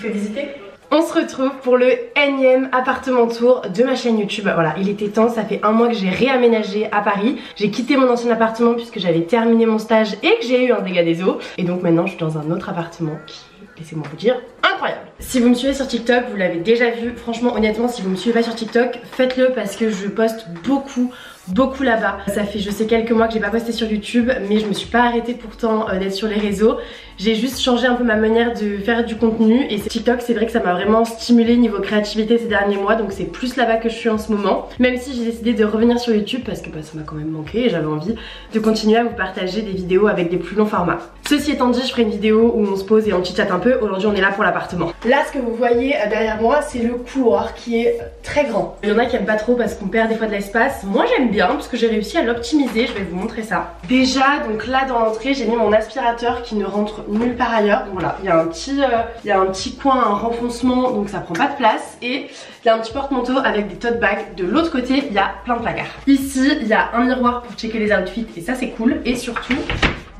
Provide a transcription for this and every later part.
fais visiter. On se retrouve pour le énième appartement tour de ma chaîne YouTube. Voilà, il était temps, ça fait un mois que j'ai réaménagé à Paris. J'ai quitté mon ancien appartement puisque j'avais terminé mon stage et que j'ai eu un dégât des eaux. Et donc maintenant je suis dans un autre appartement qui, laissez-moi vous dire, incroyable. Si vous me suivez sur TikTok, vous l'avez déjà vu. Franchement, honnêtement, si vous me suivez pas sur TikTok, faites-le parce que je poste beaucoup là-bas. Ça fait je sais quelques mois que j'ai pas posté sur YouTube, mais je me suis pas arrêtée pourtant d'être sur les réseaux. J'ai juste changé un peu ma manière de faire du contenu et TikTok, c'est vrai que ça m'a vraiment stimulé niveau créativité ces derniers mois, donc c'est plus là-bas que je suis en ce moment. Même si j'ai décidé de revenir sur YouTube parce que ça m'a quand même manqué et j'avais envie de continuer à vous partager des vidéos avec des plus longs formats. Ceci étant dit, je ferai une vidéo où on se pose et on chit-chatte un peu. Aujourd'hui on est là pour l'appartement. Là ce que vous voyez derrière moi, c'est le couloir qui est très grand. Il y en a qui aiment pas trop parce qu'on perd des fois de l'espace. Moi j'aime bien parce que j'ai réussi à l'optimiser, je vais vous montrer ça. Déjà donc là dans l'entrée j'ai mis mon aspirateur qui ne rentre nulle part ailleurs. Donc voilà, il y a un petit coin, un renfoncement, donc ça prend pas de place. Et il y a un petit porte-manteau avec des tote bags. De l'autre côté il y a plein de placards. Ici il y a un miroir pour checker les outfits et ça c'est cool. Et surtout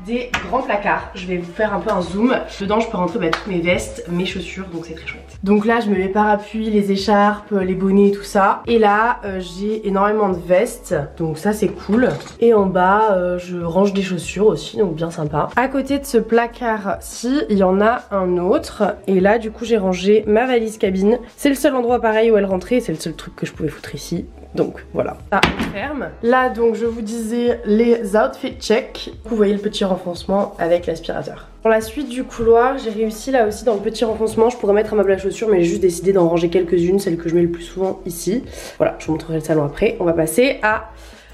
des grands placards. Je vais vous faire un peu un zoom. Dedans je peux rentrer toutes mes vestes, mes chaussures, donc c'est très chouette. Donc là je mets les parapluies, les écharpes, les bonnets, tout ça. Et là j'ai énormément de vestes, donc ça c'est cool. Et en bas je range des chaussures aussi, donc bien sympa. À côté de ce placard-ci, il y en a un autre. Et là du coup j'ai rangé ma valise cabine. C'est le seul endroit pareil où elle rentrait, c'est le seul truc que je pouvais foutre ici. Donc voilà, ça ferme. Là donc je vous disais les outfits check. Vous voyez le petit renfoncement avec l'aspirateur. Pour la suite du couloir, j'ai réussi là aussi dans le petit renfoncement. Je pourrais mettre un meuble à chaussures mais j'ai juste décidé d'en ranger quelques-unes, celles que je mets le plus souvent ici. Voilà, je vous montrerai le salon après. On va passer à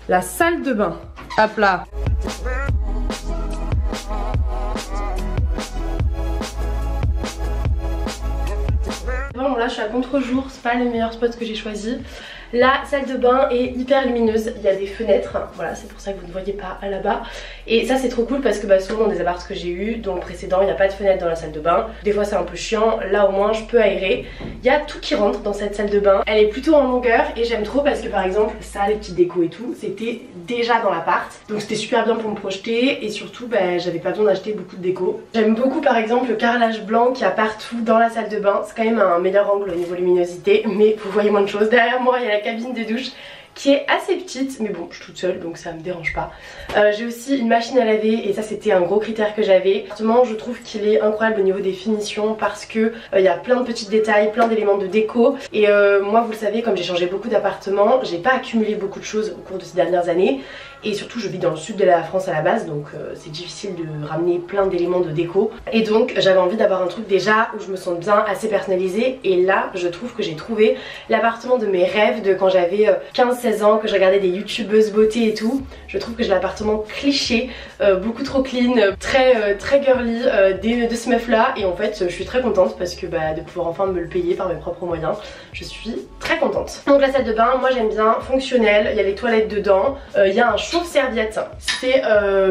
la salle de bain. Hop là. Bon là je suis à contre-jour, c'est pas le meilleur spot que j'ai choisi. La salle de bain est hyper lumineuse, il y a des fenêtres, voilà c'est pour ça que vous ne voyez pas là-bas. Et ça c'est trop cool parce que souvent dans des apparts que j'ai eu, dans le précédent il n'y a pas de fenêtre dans la salle de bain. Des fois c'est un peu chiant, là au moins je peux aérer. Il y a tout qui rentre dans cette salle de bain, elle est plutôt en longueur et j'aime trop parce que par exemple ça, les petites décos et tout, c'était déjà dans l'appart. Donc c'était super bien pour me projeter et surtout j'avais pas besoin d'acheter beaucoup de déco. J'aime beaucoup par exemple le carrelage blanc qu'il y a partout dans la salle de bain, c'est quand même un meilleur angle au niveau luminosité, mais vous voyez moins de choses. Derrière moi il y a la cabine des douches qui est assez petite, mais bon je suis toute seule donc ça me dérange pas. J'ai aussi une machine à laver et ça c'était un gros critère que j'avais. L'appartement je trouve qu'il est incroyable au niveau des finitions parce que il y a plein de petits détails, plein d'éléments de déco. Et moi vous le savez, comme j'ai changé beaucoup d'appartements, j'ai pas accumulé beaucoup de choses au cours de ces dernières années. Et surtout je vis dans le sud de la France à la base, donc c'est difficile de ramener plein d'éléments de déco. Et donc j'avais envie d'avoir un truc déjà où je me sens bien, assez personnalisé. Et là je trouve que j'ai trouvé l'appartement de mes rêves de quand j'avais 15-16 ans, que je regardais des youtubeuses beauté et tout. Je trouve que j'ai l'appartement cliché, beaucoup trop clean, très girly de ce meuf là. Et en fait je suis très contente parce que de pouvoir enfin me le payer par mes propres moyens. Je suis très contente. Donc la salle de bain, moi j'aime bien, fonctionnelle, il y a les toilettes dedans, il y a un chauffe-serviette, c'est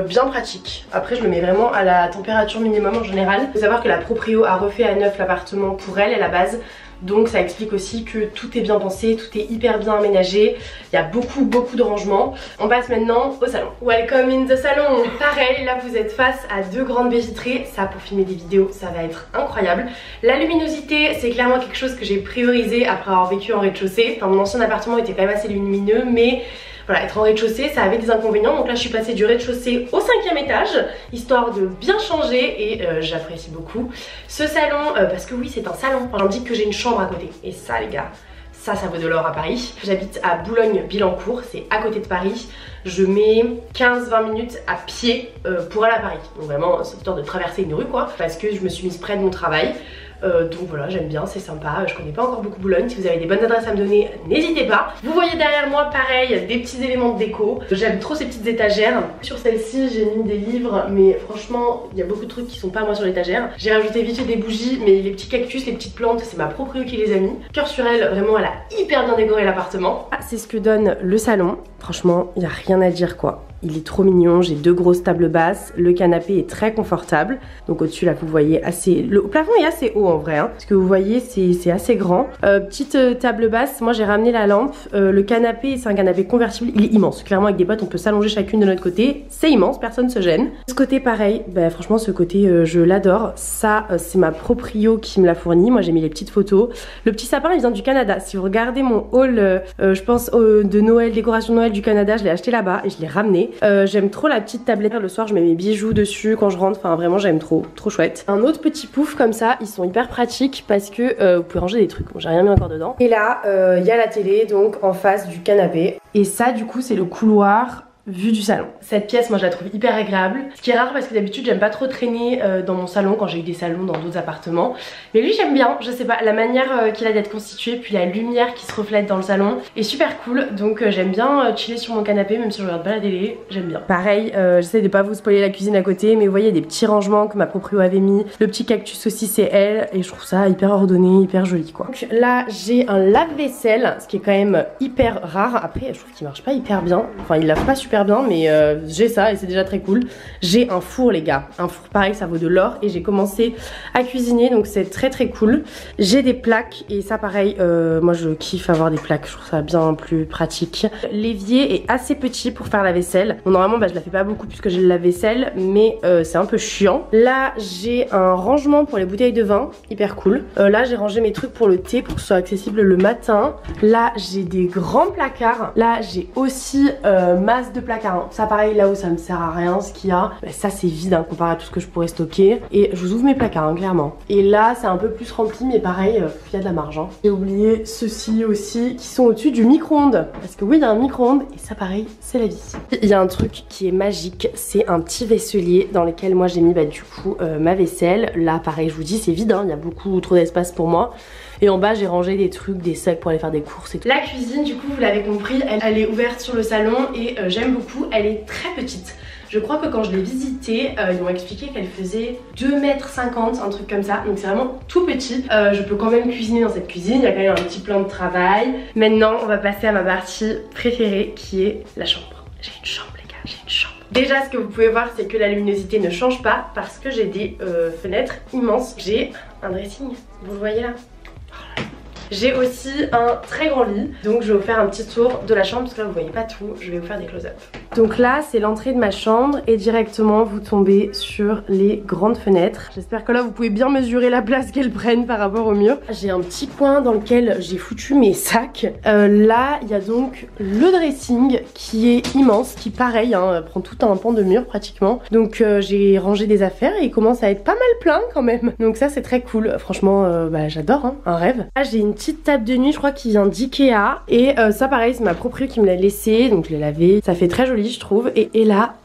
bien pratique. Après je le mets vraiment à la température minimum en général. Il faut savoir que la proprio a refait à neuf l'appartement pour elle à la base. Donc ça explique aussi que tout est bien pensé, tout est hyper bien aménagé. Il y a beaucoup de rangements. On passe maintenant au salon. Welcome in the salon. Pareil, là vous êtes face à deux grandes baies vitrées. Ça pour filmer des vidéos ça va être incroyable. La luminosité c'est clairement quelque chose que j'ai priorisé après avoir vécu en rez-de-chaussée. Enfin mon ancien appartement était quand même assez lumineux mais voilà, être en rez-de-chaussée ça avait des inconvénients. Donc là je suis passée du rez-de-chaussée au 5e étage histoire de bien changer et j'apprécie beaucoup ce salon parce que oui c'est un salon. Enfin, j'indique que j'ai une chambre à côté et ça les gars, ça vaut de l'or à Paris. J'habite à Boulogne-Billancourt, c'est à côté de Paris. Je mets 15-20 minutes à pied pour aller à Paris. Donc vraiment c'est histoire de traverser une rue quoi, parce que je me suis mise près de mon travail. Donc voilà, j'aime bien, c'est sympa. Je connais pas encore beaucoup Boulogne. Si vous avez des bonnes adresses à me donner, n'hésitez pas. Vous voyez derrière moi pareil des petits éléments de déco. J'aime trop ces petites étagères. Sur celle-ci j'ai mis des livres, mais franchement il y a beaucoup de trucs qui sont pas moi sur l'étagère. J'ai rajouté vite fait des bougies, mais les petits cactus, les petites plantes, c'est ma proprio qui les a mis. Cœur sur elle, vraiment elle a hyper bien décoré l'appartement. Ah, c'est ce que donne le salon. Franchement il n'y a rien à dire quoi. il est trop mignon, j'ai 2 grosses tables basses, le canapé est très confortable. Donc au-dessus là vous voyez assez, le plafond est assez haut en vrai hein. Ce que vous voyez c'est assez grand. Petite table basse, moi j'ai ramené la lampe. Le canapé c'est un canapé convertible, il est immense. Clairement avec des potes on peut s'allonger chacune de notre côté, c'est immense, personne se gêne. Ce côté pareil, bah, franchement ce côté je l'adore. Ça c'est ma proprio qui me l'a fourni, moi j'ai mis les petites photos. Le petit sapin il vient du Canada, si vous regardez mon haul je pense de Noël, décoration de Noël du Canada, je l'ai acheté là-bas et je l'ai ramené. J'aime trop la petite tablette, le soir je mets mes bijoux dessus quand je rentre, enfin vraiment j'aime trop, trop chouette. Un autre petit pouf comme ça, ils sont hyper pratiques parce que vous pouvez ranger des trucs, bon j'ai rien mis encore dedans. Et là il y a la télé donc en face du canapé et ça du coup c'est le couloir vue du salon. Cette pièce moi je la trouve hyper agréable, ce qui est rare parce que d'habitude j'aime pas trop traîner dans mon salon quand j'ai eu des salons dans d'autres appartements, mais lui j'aime bien, je sais pas, la manière qu'il a d'être constitué puis la lumière qui se reflète dans le salon est super cool, donc j'aime bien chiller sur mon canapé même si je regarde pas la télé, j'aime bien. Pareil j'essaie de pas vous spoiler la cuisine à côté, mais vous voyez des petits rangements que ma proprio avait mis, le petit cactus aussi c'est elle et je trouve ça hyper ordonné, hyper joli quoi. Donc là j'ai un lave-vaisselle, ce qui est quand même hyper rare, après je trouve qu'il marche pas hyper bien, enfin il lave pas super bien mais j'ai ça et c'est déjà très cool. J'ai un four les gars, un four pareil ça vaut de l'or et j'ai commencé à cuisiner donc c'est très très cool. J'ai des plaques et ça pareil moi je kiffe avoir des plaques, je trouve ça bien plus pratique. L'évier est assez petit pour faire la vaisselle, bon normalement bah, je la fais pas beaucoup puisque j'ai le lave-vaisselle mais c'est un peu chiant. Là j'ai un rangement pour les bouteilles de vin, hyper cool. Là j'ai rangé mes trucs pour le thé pour que ce soit accessible le matin. Là j'ai des grands placards, là j'ai aussi masse de placards. Ça pareil là où ça me sert à rien ce qu'il y a, bah, ça c'est vide hein, comparé à tout ce que je pourrais stocker. Et je vous ouvre mes placards hein, clairement. Et là c'est un peu plus rempli mais pareil il y a de la marge hein. J'ai oublié ceux-ci aussi qui sont au-dessus du micro-ondes. Parce que oui il y a un micro-ondes et ça pareil c'est la vie. Il y a un truc qui est magique, c'est un petit vaisselier dans lequel moi j'ai mis bah, du coup ma vaisselle. Là pareil je vous dis c'est vide hein, il y a beaucoup trop d'espace pour moi. Et en bas j'ai rangé des trucs, des sacs pour aller faire des courses et tout. La cuisine du coup vous l'avez compris, elle est ouverte sur le salon et j'aime beaucoup, elle est très petite. Je crois que quand je l'ai visitée, ils m'ont expliqué qu'elle faisait 2,50 m, un truc comme ça. Donc c'est vraiment tout petit. Je peux quand même cuisiner dans cette cuisine, il y a quand même un petit plan de travail. Maintenant on va passer à ma partie préférée qui est la chambre. J'ai une chambre les gars, j'ai une chambre. Déjà ce que vous pouvez voir c'est que la luminosité ne change pas parce que j'ai des fenêtres immenses. J'ai un dressing, vous le voyez là. J'ai aussi un très grand lit, donc je vais vous faire un petit tour de la chambre parce que là vous voyez pas tout, je vais vous faire des close-up. Donc là c'est l'entrée de ma chambre et directement vous tombez sur les grandes fenêtres. J'espère que là vous pouvez bien mesurer la place qu'elles prennent par rapport au mur. J'ai un petit coin dans lequel j'ai foutu mes sacs. Là il y a donc le dressing qui est immense, qui pareil hein, prend tout un pan de mur pratiquement. Donc j'ai rangé des affaires et il commence à être pas mal plein quand même. Donc ça c'est très cool, franchement bah, j'adore hein, un rêve. Là j'ai une petite table de nuit je crois qui vient d'Ikea et ça pareil c'est ma proprio qui me l'a laissé donc je l'ai lavé, ça fait très joli je trouve. Et là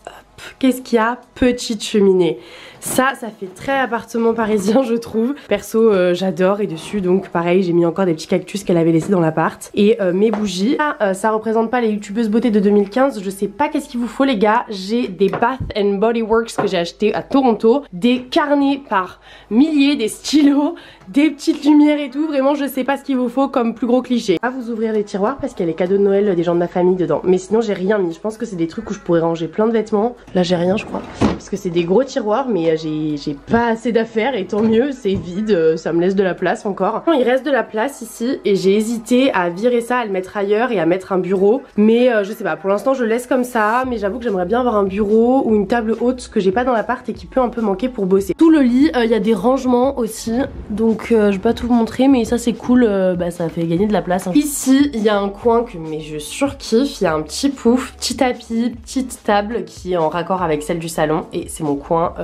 qu'est-ce qu'il y a? Petite cheminée. Ça fait très appartement parisien je trouve. Perso j'adore et dessus donc pareil j'ai mis encore des petits cactus qu'elle avait laissés dans l'appart. Et mes bougies. Ça représente pas les youtubeuses beauté de 2015. Je sais pas qu'est-ce qu'il vous faut les gars. J'ai des Bath and Body Works que j'ai acheté à Toronto. Des carnets par milliers, des stylos, des petites lumières et tout. Vraiment je sais pas ce qu'il vous faut comme plus gros cliché. À vous ouvrir les tiroirs parce qu'il y a les cadeaux de Noël des gens de ma famille dedans. Mais sinon j'ai rien mis. Je pense que c'est des trucs où je pourrais ranger plein de vêtements. Là j'ai rien je crois. Parce que c'est des gros tiroirs mais j'ai pas assez d'affaires et tant mieux, c'est vide, ça me laisse de la place encore. Il reste de la place ici et j'ai hésité à virer ça, à le mettre ailleurs et à mettre un bureau. Mais je sais pas, pour l'instant je laisse comme ça, mais j'avoue que j'aimerais bien avoir un bureau ou une table haute que j'ai pas dans l'appart et qui peut un peu manquer pour bosser. Sous le lit, il y a des rangements aussi, donc je vais pas tout vous montrer mais ça c'est cool, bah, ça fait gagner de la place. Hein. Ici, il y a un coin que mais je surkiffe, il y a un petit pouf, petit tapis, petite table qui est en raccord avec celle du salon et c'est mon coin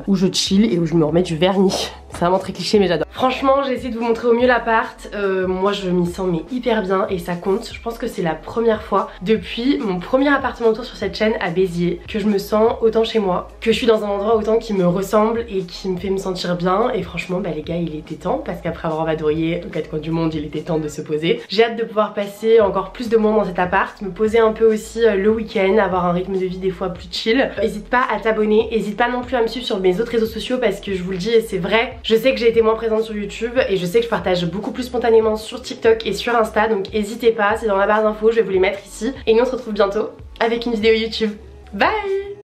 où je chill et où je me remets du vernis. C'est vraiment très cliché mais j'adore. Franchement j'ai essayé de vous montrer au mieux l'appart. Moi je m'y sens mais hyper bien et ça compte. Je pense que c'est la première fois depuis mon premier appartement tour sur cette chaîne à Béziers que je me sens autant chez moi, que je suis dans un endroit autant qui me ressemble et qui me fait me sentir bien. Et franchement bah les gars il était temps parce qu'après avoir vadrouillé aux quatre coins du monde il était temps de se poser. J'ai hâte de pouvoir passer encore plus de moments dans cet appart, me poser un peu aussi le week-end, avoir un rythme de vie des fois plus chill. N'hésite pas à t'abonner, n'hésite pas non plus à me suivre sur mes autres réseaux sociaux parce que je vous le dis et c'est vrai, je sais que j'ai été moins présente sur YouTube et je sais que je partage beaucoup plus spontanément sur TikTok et sur Insta, donc n'hésitez pas, c'est dans la barre d'infos, je vais vous les mettre ici. Et nous on se retrouve bientôt avec une vidéo YouTube. Bye.